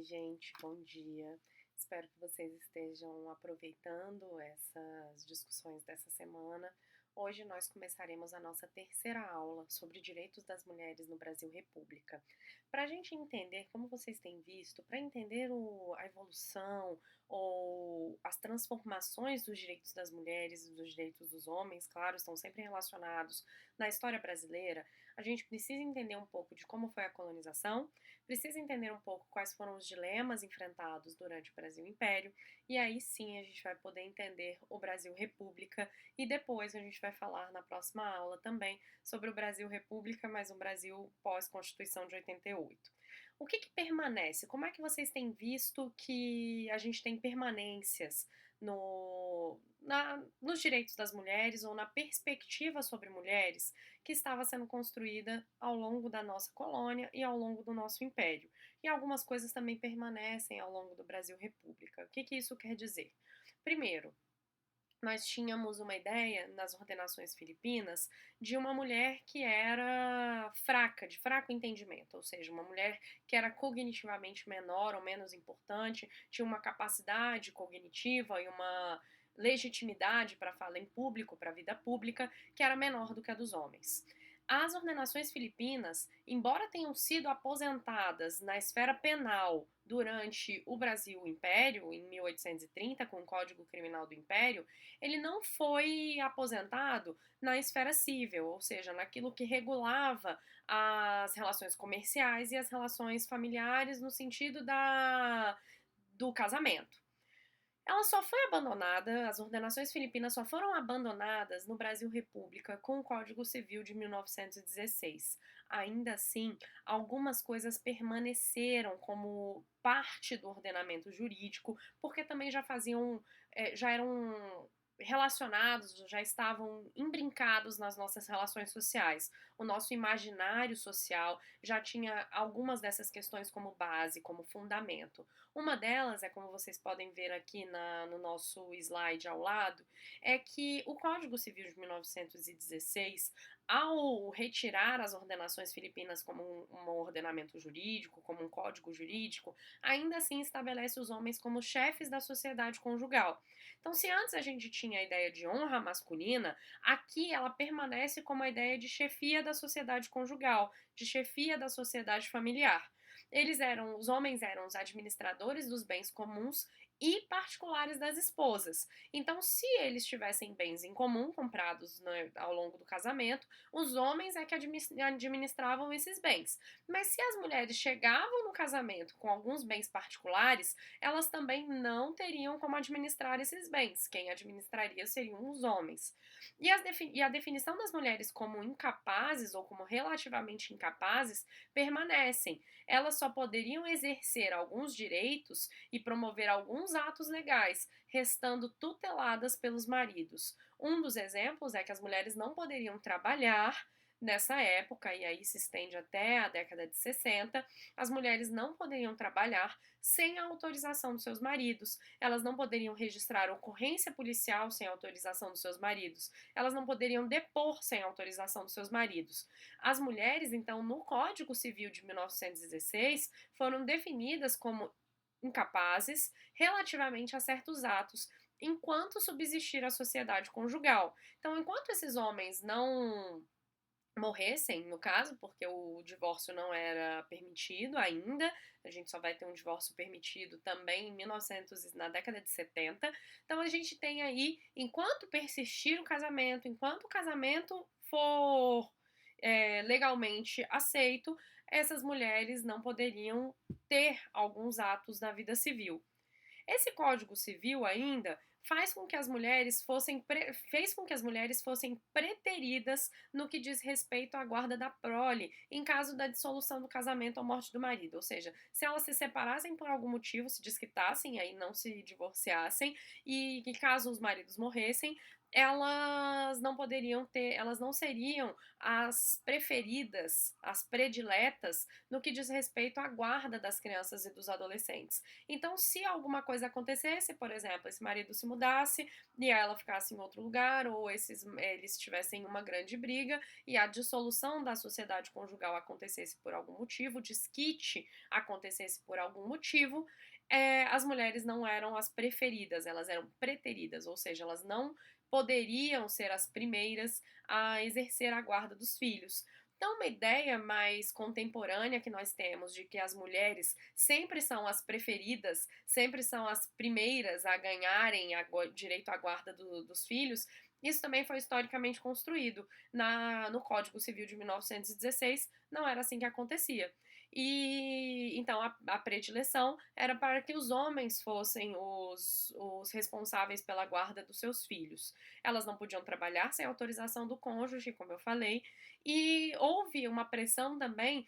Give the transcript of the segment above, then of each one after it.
Gente, bom dia. Espero que vocês estejam aproveitando essas discussões dessa semana. Hoje nós começaremos a nossa terceira aula sobre direitos das mulheres no Brasil República. Para a gente entender, como vocês têm visto, para entender a evolução ou as transformações dos direitos das mulheres e dos direitos dos homens, claro, estão sempre relacionados na história brasileira, a gente precisa entender um pouco de como foi a colonização, precisa entender um pouco quais foram os dilemas enfrentados durante o Brasil Império, e aí sim a gente vai poder entender o Brasil República, e depois a gente vai falar na próxima aula também sobre o Brasil República, mas um Brasil pós-Constituição de 88. O que permanece? Como é que vocês têm visto que a gente tem permanências nos direitos das mulheres ou na perspectiva sobre mulheres que estava sendo construída ao longo da nossa colônia e ao longo do nosso império? E algumas coisas também permanecem ao longo do Brasil República. O que isso quer dizer? Primeiro, nós tínhamos uma ideia nas ordenações filipinas de uma mulher que era fraca, de fraco entendimento, ou seja, uma mulher que era cognitivamente menor ou menos importante, tinha uma capacidade cognitiva e uma legitimidade para fala em público, para a vida pública, que era menor do que a dos homens. As ordenações filipinas, embora tenham sido aposentadas na esfera penal durante o Brasil Império, em 1830, com o Código Criminal do Império, ele não foi aposentado na esfera civil, ou seja, naquilo que regulava as relações comerciais e as relações familiares no sentido do casamento. Ela só foi abandonada, as ordenações filipinas só foram abandonadas no Brasil República com o Código Civil de 1916. Ainda assim, algumas coisas permaneceram como parte do ordenamento jurídico, porque também já eram relacionados, já estavam imbrincados nas nossas relações sociais. O nosso imaginário social já tinha algumas dessas questões como base, como fundamento. Uma delas é, como vocês podem ver aqui no nosso slide ao lado, é que o Código Civil de 1916, ao retirar as ordenações filipinas como um ordenamento jurídico, como um código jurídico, ainda assim estabelece os homens como chefes da sociedade conjugal. Então, se antes a gente tinha a ideia de honra masculina, aqui ela permanece como a ideia de chefia da sociedade conjugal, de chefia da sociedade familiar. Os homens eram os administradores dos bens comuns e particulares das esposas. Então, se eles tivessem bens em comum comprados, né, ao longo do casamento, os homens é que administravam esses bens. Mas se as mulheres chegavam no casamento com alguns bens particulares, elas também não teriam como administrar esses bens. Quem administraria seriam os homens. E a definição das mulheres como incapazes ou como relativamente incapazes permanecem. Elas só poderiam exercer alguns direitos e promover alguns atos legais, restando tuteladas pelos maridos. Um dos exemplos é que as mulheres não poderiam trabalhar nessa época, e aí se estende até a década de 60, as mulheres não poderiam trabalhar sem a autorização dos seus maridos, elas não poderiam registrar ocorrência policial sem autorização dos seus maridos, elas não poderiam depor sem autorização dos seus maridos. As mulheres, então, no Código Civil de 1916, foram definidas como incapazes relativamente a certos atos, enquanto subsistir a sociedade conjugal. Então, enquanto esses homens não morressem, no caso, porque o divórcio não era permitido ainda, a gente só vai ter um divórcio permitido também em 1900, na década de 70. Então a gente tem aí, enquanto persistir o casamento, enquanto o casamento for legalmente aceito, essas mulheres não poderiam ter alguns atos na vida civil. Esse Código Civil ainda fez com que as mulheres fossem preteridas no que diz respeito à guarda da prole em caso da dissolução do casamento ou morte do marido. Ou seja, se elas se separassem por algum motivo, se desquitassem, aí não se divorciassem, e que caso os maridos morressem, elas não seriam as preferidas, as prediletas no que diz respeito à guarda das crianças e dos adolescentes. Então, se alguma coisa acontecesse, por exemplo, esse marido se mudasse e ela ficasse em outro lugar, ou eles tivessem uma grande briga e a dissolução da sociedade conjugal acontecesse por algum motivo, o desquite acontecesse por algum motivo, as mulheres não eram as preferidas, elas eram preteridas, ou seja, elas não poderiam ser as primeiras a exercer a guarda dos filhos. Então, uma ideia mais contemporânea que nós temos de que as mulheres sempre são as preferidas, sempre são as primeiras a ganharem direito à guarda dos filhos, isso também foi historicamente construído. No Código Civil de 1916, não era assim que acontecia. E então a predileção era para que os homens fossem os responsáveis pela guarda dos seus filhos. Elas não podiam trabalhar sem autorização do cônjuge, como eu falei, e houve uma pressão também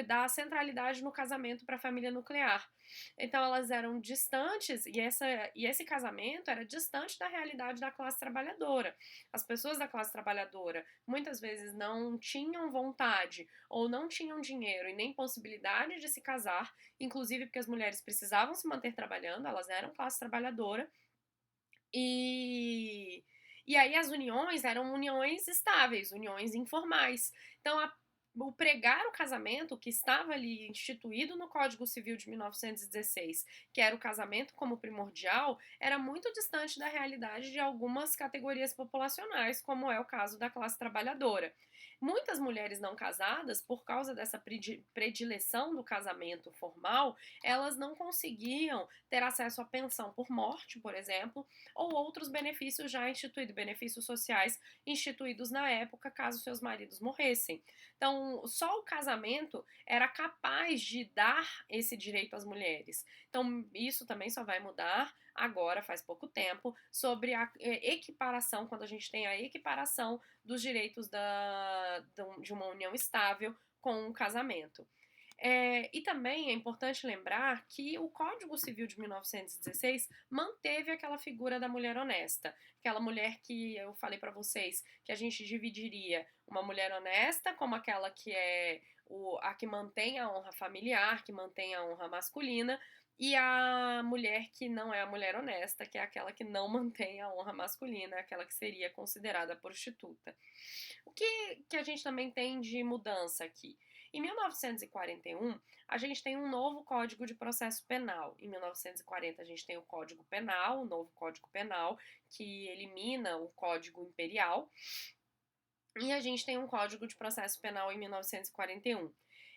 da centralidade no casamento para a família nuclear. Então elas eram distantes e esse casamento era distante da realidade da classe trabalhadora. As pessoas da classe trabalhadora muitas vezes não tinham vontade ou não tinham dinheiro e nem possibilidade de se casar, inclusive porque as mulheres precisavam se manter trabalhando, elas eram classe trabalhadora, e, e aí as uniões eram uniões estáveis, uniões informais. Então, o pregar o casamento, que estava ali instituído no Código Civil de 1916, que era o casamento como primordial, era muito distante da realidade de algumas categorias populacionais, como é o caso da classe trabalhadora. Muitas mulheres não casadas, por causa dessa predileção do casamento formal, elas não conseguiam ter acesso à pensão por morte, por exemplo, ou outros benefícios já instituídos, benefícios sociais instituídos na época, caso seus maridos morressem. Então, só o casamento era capaz de dar esse direito às mulheres. Então, isso também só vai mudar agora, faz pouco tempo, sobre a equiparação, quando a gente tem a equiparação dos direitos de uma união estável com o casamento. E também é importante lembrar que o Código Civil de 1916 manteve aquela figura da mulher honesta, aquela mulher que eu falei para vocês que a gente dividiria uma mulher honesta como aquela que é a que mantém a honra familiar, que mantém a honra masculina, e a mulher que não é a mulher honesta, que é aquela que não mantém a honra masculina, aquela que seria considerada prostituta. O que a gente também tem de mudança aqui? Em 1941, a gente tem um novo Código de Processo Penal. Em 1940, a gente tem o Código Penal, o novo Código Penal, que elimina o Código Imperial. E a gente tem um Código de Processo Penal em 1941.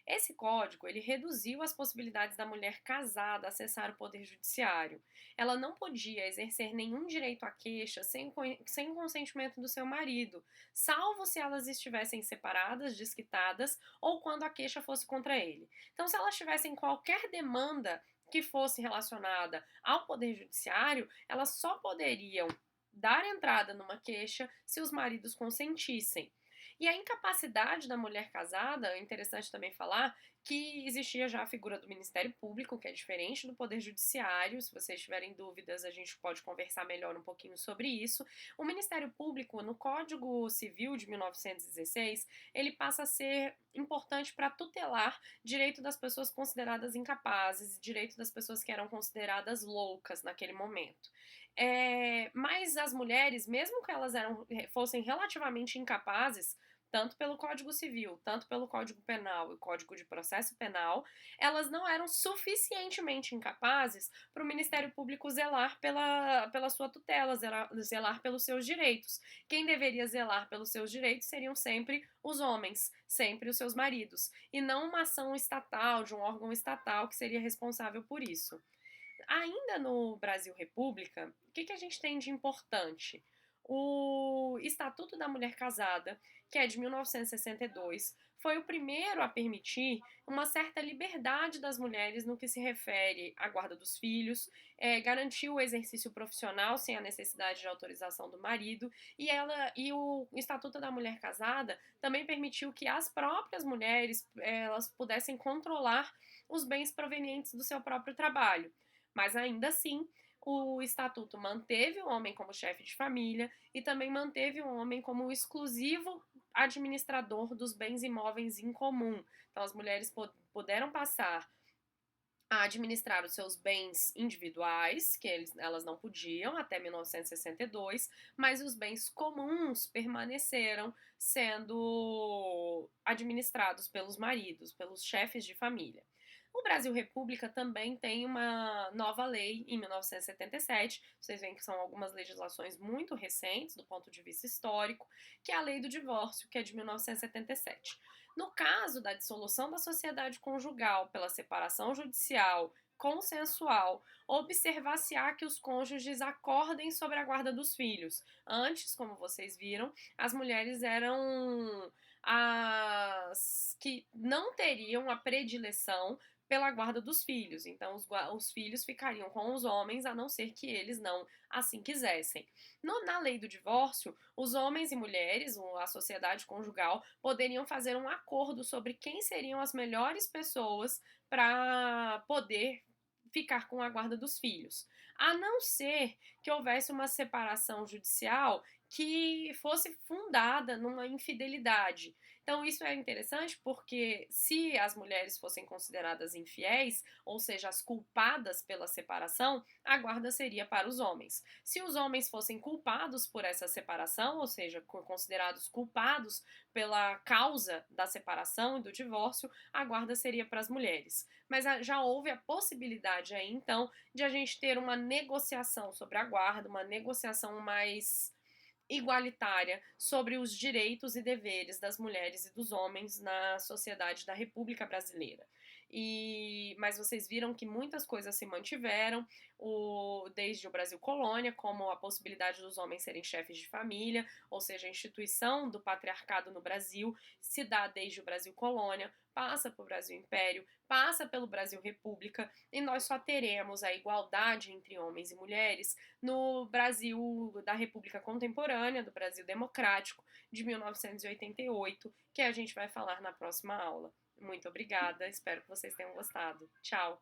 Esse código, ele reduziu as possibilidades da mulher casada acessar o poder judiciário. Ela não podia exercer nenhum direito à queixa sem consentimento do seu marido, salvo se elas estivessem separadas, desquitadas ou quando a queixa fosse contra ele. Então, se elas tivessem qualquer demanda que fosse relacionada ao poder judiciário, elas só poderiam dar entrada numa queixa se os maridos consentissem. E a incapacidade da mulher casada, é interessante também falar que existia já a figura do Ministério Público, que é diferente do Poder Judiciário. Se vocês tiverem dúvidas, a gente pode conversar melhor um pouquinho sobre isso. O Ministério Público, no Código Civil de 1916, ele passa a ser importante para tutelar direito das pessoas consideradas incapazes, direito das pessoas que eram consideradas loucas naquele momento. Mas as mulheres, mesmo que elas fossem relativamente incapazes, tanto pelo Código Civil, tanto pelo Código Penal e o Código de Processo Penal, elas não eram suficientemente incapazes para o Ministério Público zelar pela sua tutela, zelar pelos seus direitos. Quem deveria zelar pelos seus direitos seriam sempre os homens, sempre os seus maridos, e não uma ação estatal, de um órgão estatal que seria responsável por isso. Ainda no Brasil República, o que a gente tem de importante? O Estatuto da Mulher Casada, que é de 1962, foi o primeiro a permitir uma certa liberdade das mulheres no que se refere à guarda dos filhos, garantiu o exercício profissional sem a necessidade de autorização do marido, e o Estatuto da Mulher Casada também permitiu que as próprias mulheres elas pudessem controlar os bens provenientes do seu próprio trabalho. Mas ainda assim, O estatuto manteve o homem como chefe de família e também manteve o homem como o exclusivo administrador dos bens imóveis em comum. Então, as mulheres puderam passar a administrar os seus bens individuais, que elas não podiam até 1962, mas os bens comuns permaneceram sendo administrados pelos maridos, pelos chefes de família. O Brasil República também tem uma nova lei em 1977. Vocês veem que são algumas legislações muito recentes do ponto de vista histórico, que é a Lei do Divórcio, que é de 1977. No caso da dissolução da sociedade conjugal pela separação judicial consensual, observar-se-á que os cônjuges acordem sobre a guarda dos filhos. Antes, como vocês viram, as mulheres eram as que não teriam a predileção pela guarda dos filhos. Então, os filhos ficariam com os homens, a não ser que eles não assim quisessem. Na lei do divórcio, os homens e mulheres, a sociedade conjugal, poderiam fazer um acordo sobre quem seriam as melhores pessoas para poder ficar com a guarda dos filhos. A não ser que houvesse uma separação judicial que fosse fundada numa infidelidade. Então, isso é interessante porque, se as mulheres fossem consideradas infiéis, ou seja, as culpadas pela separação, a guarda seria para os homens. Se os homens fossem culpados por essa separação, ou seja, considerados culpados pela causa da separação e do divórcio, a guarda seria para as mulheres. Mas já houve a possibilidade aí, então, de a gente ter uma negociação sobre a guarda, uma negociação mais igualitária sobre os direitos e deveres das mulheres e dos homens na sociedade da República Brasileira. Mas vocês viram que muitas coisas se mantiveram, desde o Brasil colônia, como a possibilidade dos homens serem chefes de família, ou seja, a instituição do patriarcado no Brasil se dá desde o Brasil colônia, passa para o Brasil Império, passa pelo Brasil República, e nós só teremos a igualdade entre homens e mulheres no Brasil da República Contemporânea, do Brasil Democrático, de 1988, que a gente vai falar na próxima aula. Muito obrigada, espero que vocês tenham gostado. Tchau!